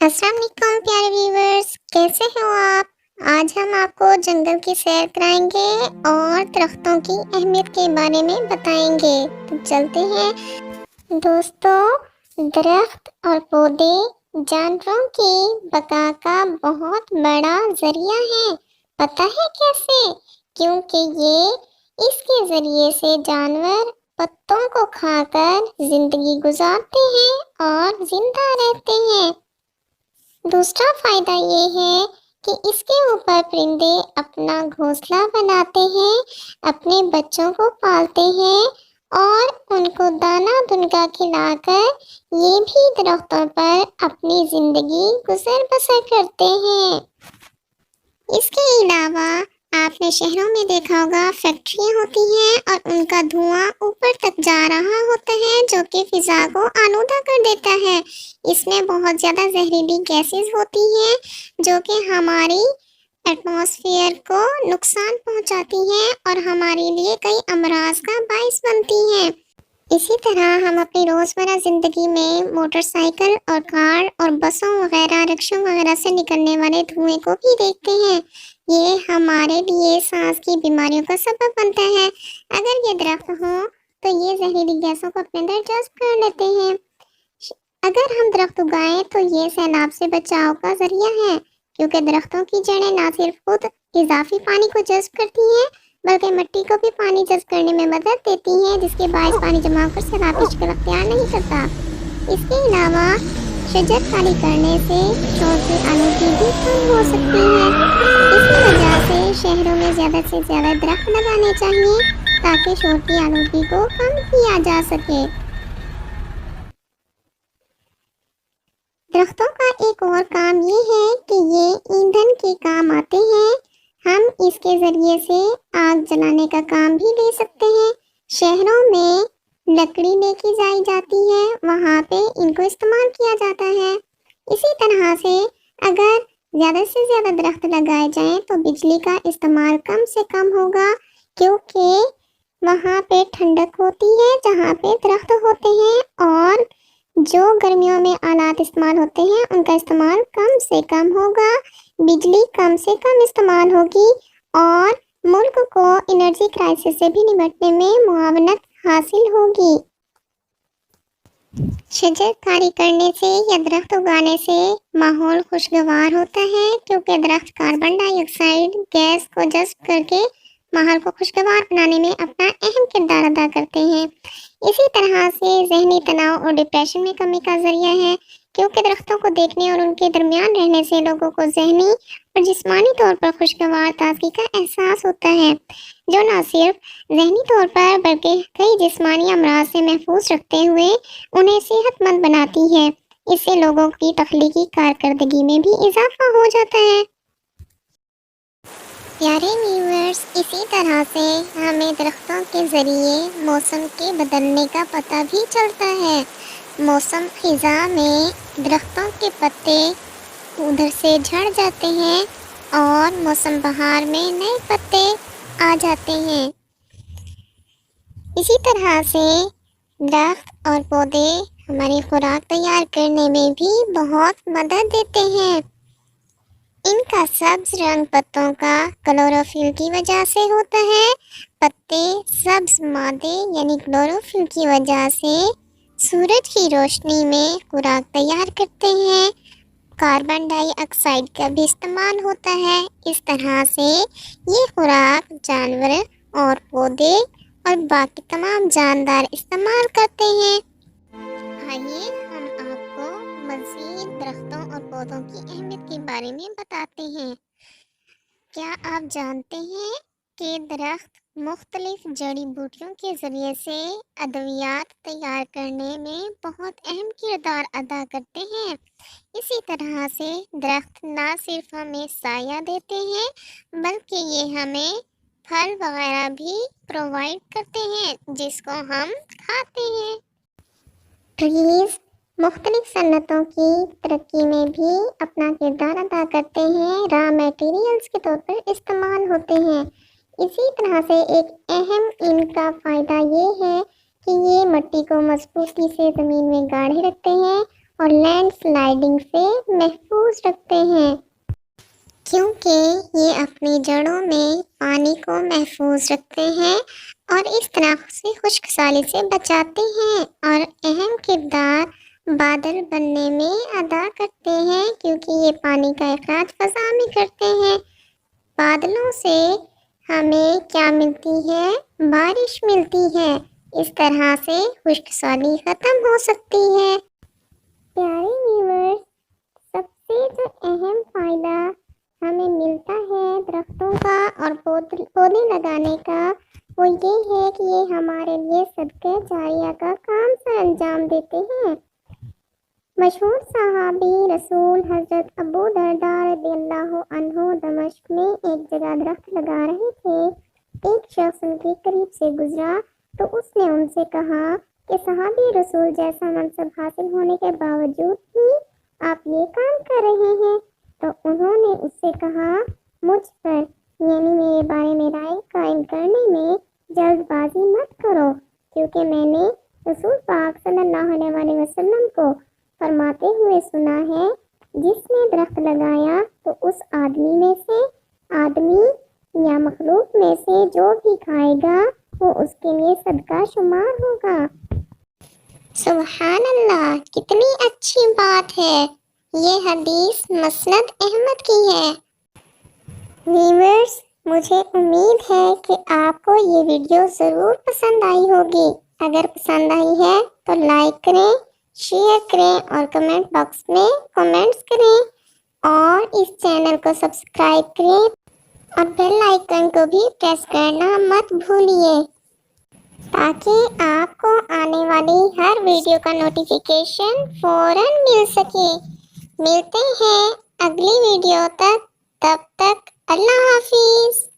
अस्सलाम वालेकुम प्यारे व्यूवर्स, कैसे हो आप। आज हम आपको जंगल की सैर कराएंगे और दरख्तों की अहमियत के बारे में बताएंगे। तो चलते हैं दोस्तों। दरख्त और पौधे जानवरों की बका का बहुत बड़ा जरिया है। पता है कैसे? क्योंकि ये इसके जरिए से जानवर पत्तों को खाकर जिंदगी गुजारते हैं और जिंदा रहते हैं। दूसरा फायदा ये है कि इसके ऊपर परिंदे अपना घोंसला बनाते हैं, अपने बच्चों को पालते हैं और उनको दाना दुनका खिलाकर ये भी दरख्तों पर अपनी जिंदगी गुजर बसर करते हैं। इसके अलावा आपने शहरों में देखा होगा, फैक्ट्रियां होती हैं और उनका धुआं ऊपर तक जा रहा होता है जो कि फिजा को आलूदा कर देता है। इसमें बहुत ज़्यादा जहरीली गैसेस होती हैं जो कि हमारी एटमॉस्फेयर को नुकसान पहुंचाती हैं और हमारे लिए कई अमराज का बाइस बनती हैं। इसी तरह हम अपनी रोज़मर्रा ज़िंदगी में मोटरसाइकिल और कार और बसों वगैरह, रिक्शों वगैरह से निकलने वाले धुएं को भी देखते हैं। ये हमारे लिए सांस की बीमारियों का सबब बनता है। अगर ये दरख्त हो तो ये जहरीली गैसों को अपने अंदर जज्ब कर लेते हैं। अगर हम दरख्त उगाएं तो ये सैलाब से बचाव का जरिया है, क्योंकि दरख्तों की जड़ें ना सिर्फ खुद इजाफी पानी को जज्ब करती हैं बल्कि मिट्टी को भी पानी जज्ब करने में मदद देती हैं, जिसके बायस पानी जमा होकर सैलाब की शक्ल अख्तियार नहीं करता। इसके अलावा शजरकारी करने से शोर की आलूगी भी कम हो सकती है। इसी वजह से शहरों में ज़्यादा से ज़्यादा दरख्त लगाने चाहिए ताकि शोर की आलूगी को कम किया जा सके। दरख्तों का एक और काम ये है कि ये ईंधन के काम आते हैं। हम इसके ज़रिए से आग जलाने का काम भी ले सकते हैं। शहरों में लकड़ी लेके जाई जाती है, वहाँ पे इनको इस्तेमाल किया जाता है। इसी तरह से अगर ज़्यादा से ज़्यादा दरख्त लगाए जाएं तो बिजली का इस्तेमाल कम से कम होगा, क्योंकि वहाँ पे ठंडक होती है जहाँ पे दरख्त होते हैं और जो गर्मियों में आलात इस्तेमाल होते हैं उनका इस्तेमाल कम से कम होगा, बिजली कम से कम इस्तेमाल होगी और मुल्क को एनर्जी क्राइसिस से भी निपटने में मुआवनत हासिल होगी। शजरकारी करने से या दरख्त उगाने से माहौल खुशगवार होता है, क्योंकि दरख्त कार्बन डाइऑक्साइड गैस को जज्ब करके माहौल को खुशगवार बनाने में अपना अहम किरदार अदा करते हैं। इसी तरह से जहनी तनाव और डिप्रेशन में कमी का जरिया है, क्योंकि दरख्तों को देखने और उनके दरमियान रहने से लोगों को जहनी और जिस्मानी तौर पर खुशगवार ताजगी का एहसास होता है, जो न सिर्फ जहनी तौर पर बल्कि कई जिस्मानी अमराज से महफूज रखते हुए उन्हें सेहतमंद बनाती है। इससे लोगों की तख्लीकी कारकर्दगी में भी इजाफा हो जाता है। प्यारे व्यूअर्स, इसी तरह से हमें दरख्तों के ज़रिए मौसम के बदलने का पता भी चलता है। मौसम ख़िज़ा में दरख्तों के पत्ते उधर से झड़ जाते हैं और मौसम बहार में नए पत्ते आ जाते हैं। इसी तरह से दरख्त और पौधे हमारी खुराक तैयार करने में भी बहुत मदद देते हैं। इनका सब्ज रंग पत्तों का क्लोरोफिल की वजह से होता है। पत्ते सब्ज मादे यानी क्लोरोफिल की वजह से सूरज की रोशनी में खुराक तैयार करते हैं। कार्बन डाइऑक्साइड का भी इस्तेमाल होता है। इस तरह से ये खुराक जानवर और पौधे और बाकी तमाम जानदार इस्तेमाल करते हैं। आइए हम आपको मज़ीद दरख्तों और पौधों की अहमियत के बारे में बताते हैं। क्या आप जानते हैं कि दरख्त मुख्तलिफ जड़ी बूटियों के ज़रिए से अद्वियात तैयार करने में बहुत अहम किरदार अदा करते हैं। इसी तरह से दरख्त ना सिर्फ हमें साया देते हैं बल्कि ये हमें फल वगैरह भी प्रोवाइड करते हैं, जिसको हम खाते हैं। ट्रीज़ मुख्तलिफ सन्नतों की तरक्की में भी अपना किरदार अदा करते हैं, रॉ मटेरियल्स के तौर पर इस्तेमाल होते हैं। इसी तरह से एक अहम इनका फ़ायदा ये है कि ये मिट्टी को मजबूती से ज़मीन में गाढ़े रखते हैं اور لینڈ سلائڈنگ سے محفوظ رکھتے ہیں، کیونکہ یہ اپنی جڑوں میں پانی کو محفوظ رکھتے ہیں اور اس طرح سے خشک سالی سے بچاتے ہیں، اور اہم کردار بادل بننے میں ادا کرتے ہیں کیونکہ یہ پانی کا اخراج فضا میں کرتے ہیں۔ بادلوں سے ہمیں کیا ملتی ہے؟ بارش ملتی ہے۔ اس طرح سے خشک سالی ختم ہو سکتی ہے۔ پیارے ویورز، سب سے جو اہم فائدہ ہمیں ملتا ہے درختوں کا اور پودے لگانے کا، وہ یہ ہے کہ یہ ہمارے لیے صدقہ جاریہ کا کام سر انجام دیتے ہیں۔ مشہور صحابی رسول حضرت ابو درداء رضی اللہ عنہ دمشق میں ایک جگہ درخت لگا رہے تھے۔ ایک شخص ان کے قریب سے گزرا تو اس نے ان سے کہا کہ صحابی رسول جیسا منصب حاصل ہونے کے باوجود بھی آپ یہ کام کر رہے ہیں؟ تو انہوں نے اس سے کہا، مجھ پر یعنی میرے بارے میں رائے قائم کرنے میں جلد بازی مت کرو، کیونکہ میں نے رسول پاک صلی اللہ علیہ وسلم کو فرماتے ہوئے سنا ہے، جس نے درخت لگایا تو اس آدمی یا مخلوق میں سے جو بھی کھائے گا وہ اس کے لیے صدقہ شمار ہوگا۔ سبحان اللہ، کتنی اچھی بات ہے۔ یہ حدیث مسند احمد کی ہے۔ ویورز، مجھے امید ہے کہ آپ کو یہ ویڈیو ضرور پسند آئی ہوگی۔ اگر پسند آئی ہے تو لائک کریں، شیئر کریں اور کمنٹ باکس میں کمنٹس کریں، اور اس چینل کو سبسکرائب کریں اور بیل آئیکن کو بھی پریس کرنا مت بھولیے، تاکہ آپ کو آنے والی ہر ویڈیو کا نوٹیفیکیشن فوراً مل سکے۔ ملتے ہیں اگلی ویڈیو تک، تب تک اللہ حافظ۔